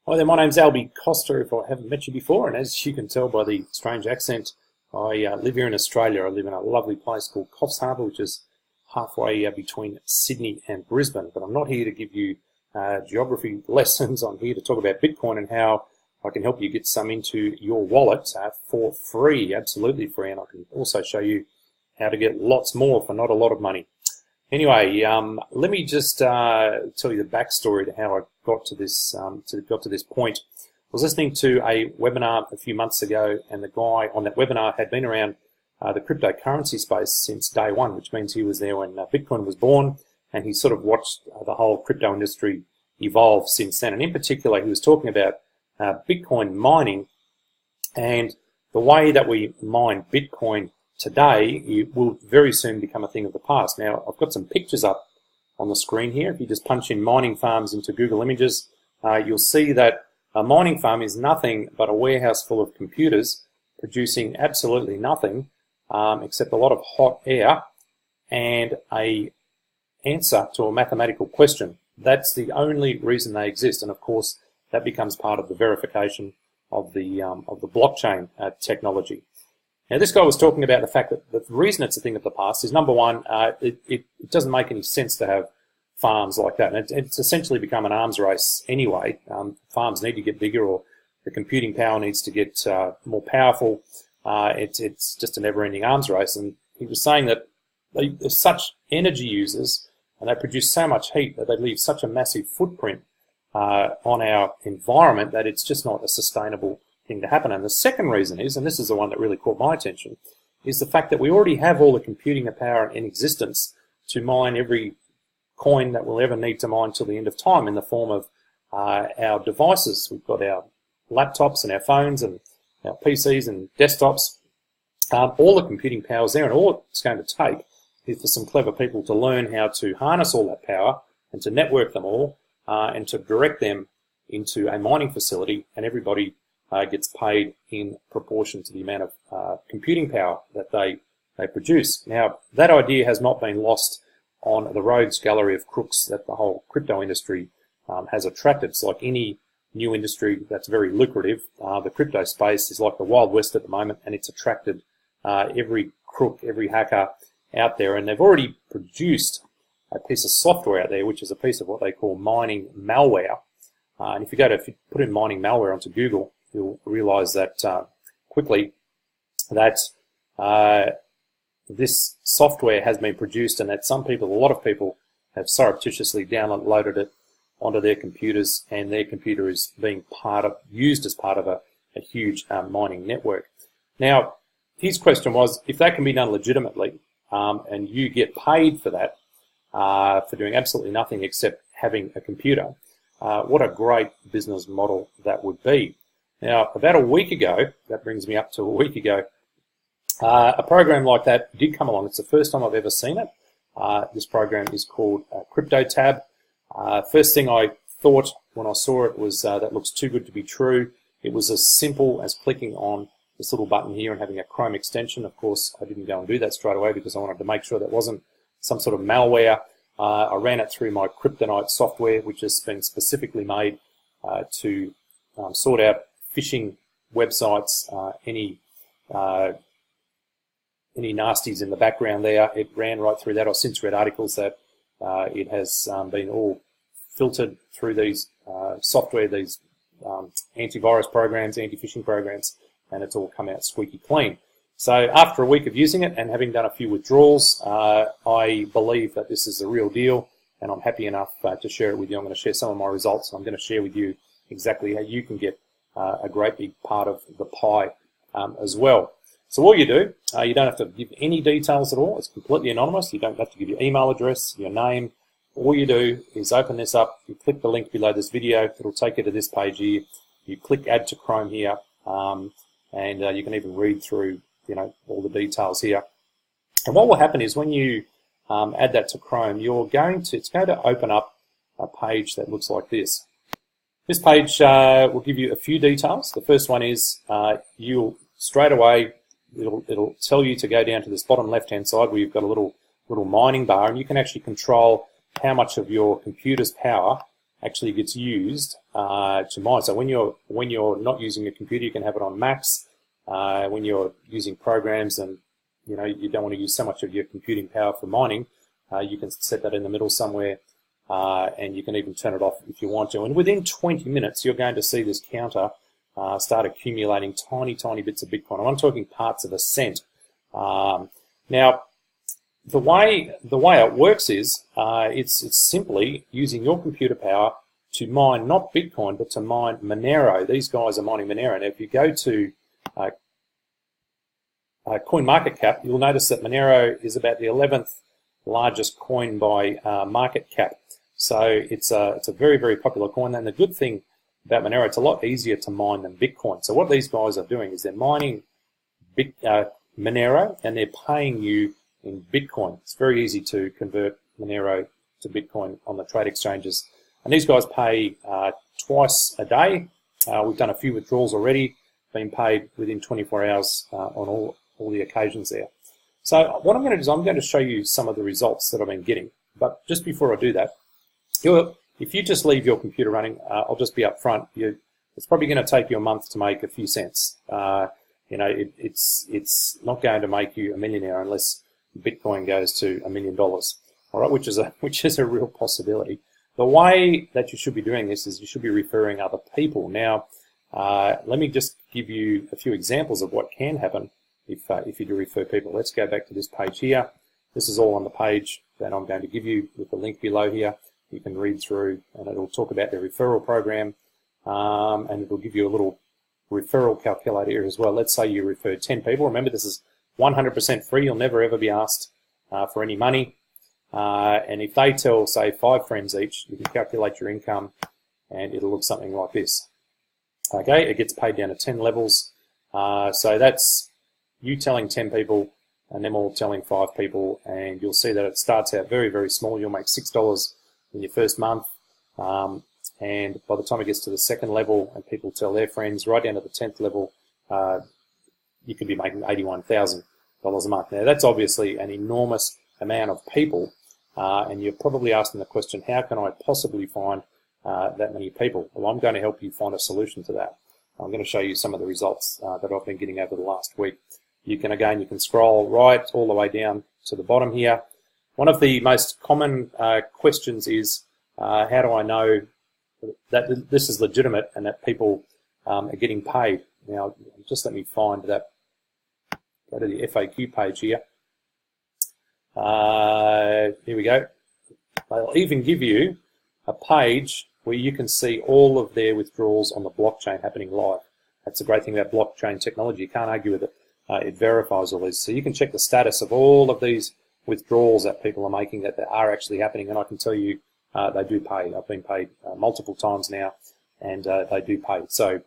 Hi there, my name's Albie Costa, if I haven't met you before, and as you can tell by the strange accent, I live here in Australia. I live in a lovely place called Coffs Harbour, which is halfway between Sydney and Brisbane. But I'm not here to give you geography lessons. I'm here to talk about Bitcoin and how I can help you get some into your wallet for free, absolutely free, and I can also show you how to get lots more for not a lot of money. Anyway, let me just tell you the backstory to how I got to this point. I was listening to a webinar a few months ago, and the guy on that webinar had been around the cryptocurrency space since day one, which means he was there when Bitcoin was born, and he sort of watched the whole crypto industry evolve since then. And in particular, he was talking about Bitcoin mining, and the way that we mine Bitcoin today, it will very soon become a thing of the past. Now, I've got some pictures up on the screen here. If you just punch in mining farms into Google Images, you'll see that a mining farm is nothing but a warehouse full of computers producing absolutely nothing except a lot of hot air and an answer to a mathematical question. That's the only reason they exist, and of course that becomes part of the verification of the blockchain technology. Now, this guy was talking about the fact that the reason it's a thing of the past is, number one, it doesn't make any sense to have farms like that. And it's essentially become an arms race anyway. Farms need to get bigger, or the computing power needs to get more powerful. It's just a never-ending arms race. And he was saying that they're such energy users, and they produce so much heat that they leave such a massive footprint on our environment that it's just not a sustainable thing to happen. And the second reason is, and this is the one that really caught my attention, is the fact that we already have all the computing power in existence to mine every coin that we'll ever need to mine till the end of time in the form of our devices. We've got our laptops and our phones and our PCs and desktops. All the computing power is there, and all it's going to take is for some clever people to learn how to harness all that power and to network them all and to direct them into a mining facility, and everybody gets paid in proportion to the amount of computing power that they produce. Now, that idea has not been lost on the rogues gallery of crooks that the whole crypto industry has attracted. It's like any new industry that's very lucrative. The crypto space is like the Wild West at the moment, and it's attracted every crook, every hacker out there, and they've already produced a piece of software out there, which is a piece of what they call mining malware. And if you put in mining malware onto Google, you'll realize that quickly that this software has been produced, and that a lot of people have surreptitiously downloaded it onto their computers, and their computer is being used as part of a huge mining network. Now, his question was, if that can be done legitimately, and you get paid for that, for doing absolutely nothing except having a computer, what a great business model that would be. Now, about a week ago, that brings me up to a week ago, a program like that did come along. It's the first time I've ever seen it. This program is called CryptoTab. First thing I thought when I saw it was that looks too good to be true. It was as simple as clicking on this little button here and having a Chrome extension. Of course, I didn't go and do that straight away because I wanted to make sure that wasn't some sort of malware. I ran it through my Kryptonite software, which has been specifically made to sort out phishing websites, any nasties in the background there. It ran right through that. I've since read articles that it has been all filtered through these software, these antivirus programs, anti-phishing programs, and it's all come out squeaky clean. So after a week of using it and having done a few withdrawals, I believe that this is the real deal, and I'm happy enough to share it with you. I'm going to share some of my results, and I'm going to share with you exactly how you can get a great big part of the pie as well. So all you do, you don't have to give any details at all. It's completely anonymous. You don't have to give your email address, your name. All you do is open this up. You click the link below this video. It'll take you to this page here. You click Add to Chrome here, and you can even read through, all the details here. And what will happen is when you add that to Chrome, it's going to open up a page that looks like this. This page will give you a few details. The first one is you'll straight away it'll tell you to go down to this bottom left-hand side where you've got a little mining bar, and you can actually control how much of your computer's power actually gets used to mine. So when you're not using a computer, you can have it on max. When you're using programs and you don't want to use so much of your computing power for mining, you can set that in the middle somewhere, and you can even turn it off if you want to. And within 20 minutes, you're going to see this counter start accumulating tiny bits of Bitcoin. I'm talking parts of a cent. Now, the way it works is it's simply using your computer power to mine not Bitcoin, but to mine Monero. These guys are mining Monero. Now, if you go to CoinMarketCap, you'll notice that Monero is about the 11th largest coin by market cap. So it's a very popular coin. And the good thing about Monero, it's a lot easier to mine than Bitcoin. So what these guys are doing is they're mining Monero, and they're paying you in Bitcoin. It's very easy to convert Monero to Bitcoin on the trade exchanges. And these guys pay twice a day. We've done a few withdrawals already, been paid within 24 hours on all the occasions there. So what I'm going to do is I'm going to show you some of the results that I've been getting. But just before I do that, if you just leave your computer running, I'll just be up front. It's probably going to take you a month to make a few cents. It's not going to make you a millionaire unless Bitcoin goes to $1 million. All right, which is a real possibility. The way that you should be doing this is you should be referring other people. Now, let me just give you a few examples of what can happen if you do refer people. Let's go back to this page here. This is all on the page that I'm going to give you with the link below here. You can read through, and it'll talk about the referral program, and it'll give you a little referral calculator here as well. Let's say you referred 10 people. Remember, this is 100% free. You'll never ever be asked for any money. And if they tell, say, 5 friends each, you can calculate your income, and it'll look something like this. Okay, it gets paid down to 10 levels. So that's you telling 10 people, and them all telling 5 people, and you'll see that it starts out very small. You'll make $6 in your first month, and by the time it gets to the second level and people tell their friends, right down to the 10th level, you could be making $81,000 a month. Now, that's obviously an enormous amount of people, and you're probably asking the question, how can I possibly find that many people? Well, I'm going to help you find a solution to that. I'm going to show you some of the results that I've been getting over the last week. You can scroll right all the way down to the bottom here. One of the most common questions is, how do I know that this is legitimate and that people are getting paid? Now, just let me find that. Go to the FAQ page here. Here we go. They'll even give you a page where you can see all of their withdrawals on the blockchain happening live. That's the great thing about blockchain technology. You can't argue with it. It verifies all these. So you can check the status of all of these withdrawals that people are making, that they are actually happening, and I can tell you they do pay. I've been paid multiple times now, and they do pay. So,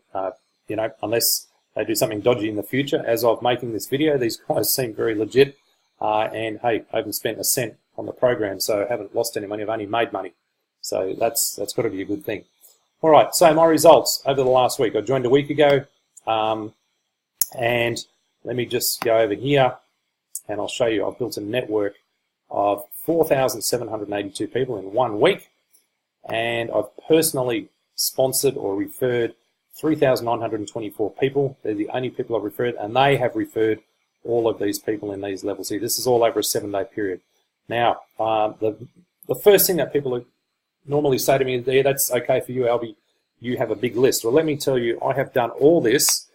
unless they do something dodgy in the future, as of making this video, these guys seem very legit, and hey, I haven't spent a cent on the program, so I haven't lost any money. I've only made money. So that's got to be a good thing. All right, so my results over the last week. I joined a week ago, and let me just go over here, and I'll show you. I've built a network of 4,782 people in 1 week, and I've personally sponsored or referred 3,924 people. They're the only people I've referred, and they have referred all of these people in these levels here. This is all over a 7-day period. Now, the first thing that people normally say to me is, yeah, that's okay for you, Albie. You have a big list. Well, let me tell you, I have done all this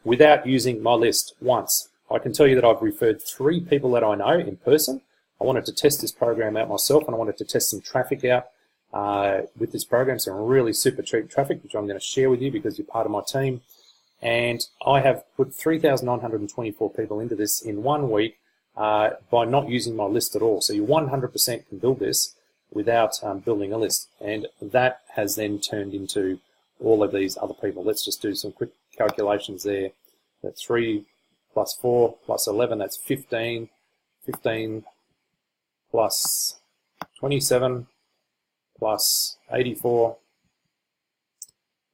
without using my list once. I can tell you that I've referred 3 people that I know in person. I wanted to test this program out myself, and I wanted to test some traffic out with this program, some really super cheap traffic, which I'm going to share with you because you're part of my team. And I have put 3,924 people into this in 1 week by not using my list at all. So you 100% can build this without building a list. And that has then turned into all of these other people. Let's just do some quick calculations there. That's 3 plus 4 plus 11, that's 15. 15 plus 27 plus 84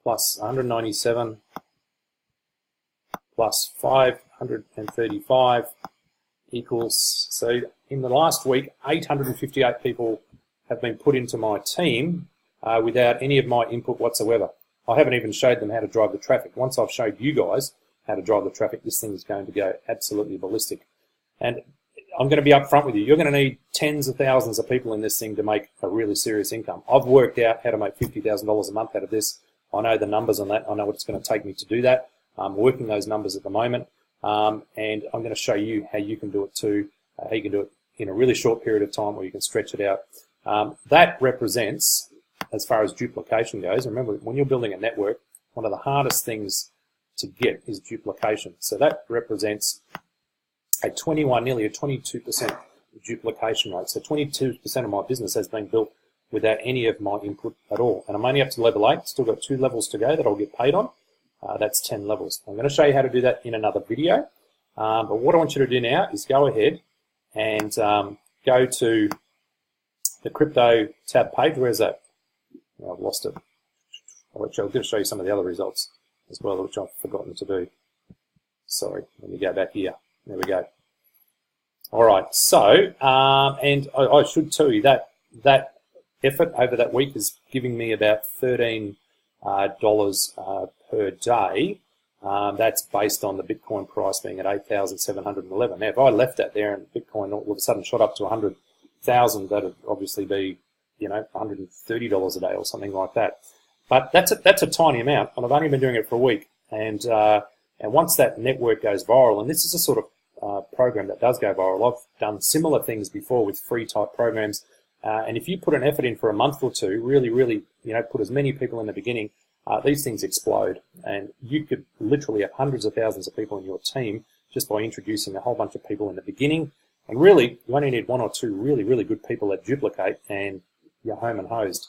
plus 197 plus 535 equals, so in the last week, 858 people have been put into my team without any of my input whatsoever. I haven't even showed them how to drive the traffic. Once I've showed you guys how to drive the traffic, this thing is going to go absolutely ballistic. And I'm going to be upfront with you. You're going to need tens of thousands of people in this thing to make a really serious income. I've worked out how to make $50,000 a month out of this. I know the numbers on that. I know what it's going to take me to do that. I'm working those numbers at the moment, and I'm going to show you how you can do it too, how you can do it in a really short period of time, or you can stretch it out. That represents, as far as duplication goes, remember, when you're building a network, one of the hardest things to get is duplication. So that represents a 21, nearly a 22% duplication rate. So 22% of my business has been built without any of my input at all. And I'm only up to level 8, still got 2 levels to go that I'll get paid on. That's 10 levels. I'm going to show you how to do that in another video. But what I want you to do now is go ahead and go to the CryptoTab page. Where's that? Oh, I've lost it. I'll just show you some of the other results as well, which I've forgotten to do. Sorry, let me go back here. There we go. All right, so, and I should tell you that that effort over that week is giving me about $13 per day. That's based on the Bitcoin price being at 8,711. Now, if I left that there and Bitcoin all of a sudden shot up to 100,000, that'd obviously be, you know, $130 a day or something like that. But that's a tiny amount, and I've only been doing it for a week. And once that network goes viral, and this is a sort of program that does go viral. I've done similar things before with free type programs, and if you put an effort in for a month or two, really, you know, put as many people in the beginning, these things explode, and you could literally have hundreds of thousands of people in your team just by introducing a whole bunch of people in the beginning. And really, you only need 1 or 2 really good people that duplicate, and you're home and hosed.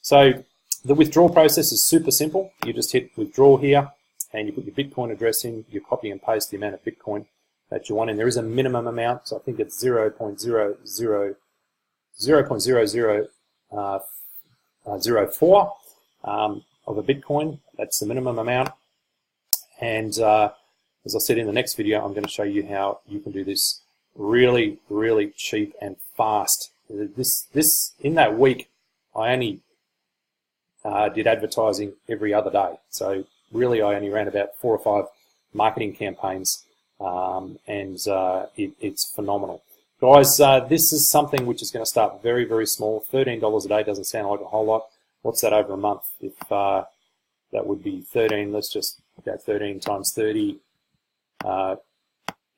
So the withdrawal process is super simple. You just hit withdraw here, and you put your Bitcoin address in. You copy and paste the amount of Bitcoin that you want, and there is a minimum amount. So I think it's 0.0004 of a Bitcoin. That's the minimum amount. And as I said in the next video, I'm going to show you how you can do this really cheap and fast. This in that week, I only did advertising every other day. So really, I only ran about 4 or 5 marketing campaigns, and it's phenomenal. Guys, this is something which is going to start very small. $13 a day doesn't sound like a whole lot. What's that over a month? If that would be 13, let's just go 13 times 30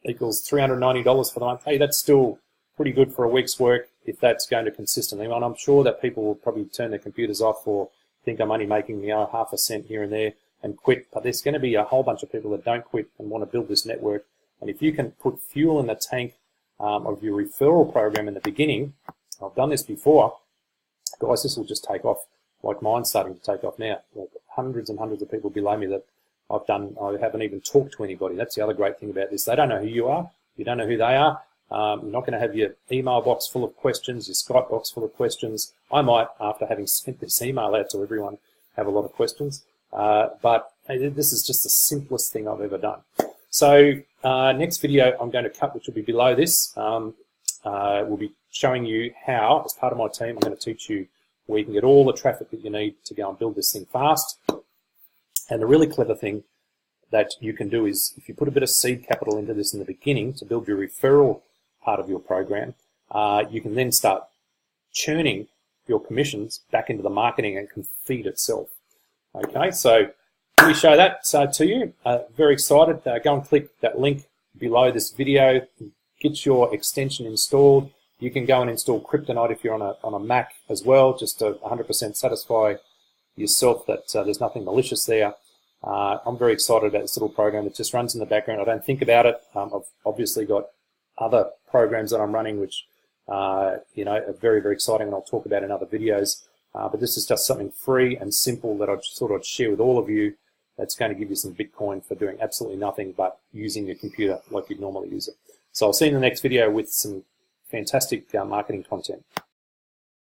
equals $390 for the month. Hey, that's still pretty good for a week's work if that's going to consistently. And I'm sure that people will probably turn their computers off or think I'm only making half a cent here and there and quit. But there's going to be a whole bunch of people that don't quit and want to build this network. And if you can put fuel in the tank of your referral program in the beginning, I've done this before, guys, this will just take off like mine's starting to take off now. Like hundreds and hundreds of people below me that I haven't even talked to anybody. That's the other great thing about this. They don't know who you are. You don't know who they are. You're not going to have your email box full of questions, your Skype box full of questions. I might, after having sent this email out to everyone, have a lot of questions. But this is just the simplest thing I've ever done. So next video I'm going to cut, which will be below this, we'll be showing you how, as part of my team, I'm going to teach you where you can get all the traffic that you need to go and build this thing fast. And the really clever thing that you can do is, if you put a bit of seed capital into this in the beginning to build your referral part of your program, you can then start churning your commissions back into the marketing and can feed itself. Okay, so let me show that to you. Very excited. Go and click that link below this video. Get your extension installed. You can go and install Kryptonite if you're on a Mac as well, just to 100% satisfy yourself that there's nothing malicious there. I'm very excited about this little program. It just runs in the background. I don't think about it. I've obviously got other programs that I'm running which you know, are very exciting, and I'll talk about in other videos. But this is just something free and simple that I'd sort of share with all of you. That's going to give you some Bitcoin for doing absolutely nothing but using your computer like you'd normally use it. So I'll see you in the next video with some fantastic marketing content.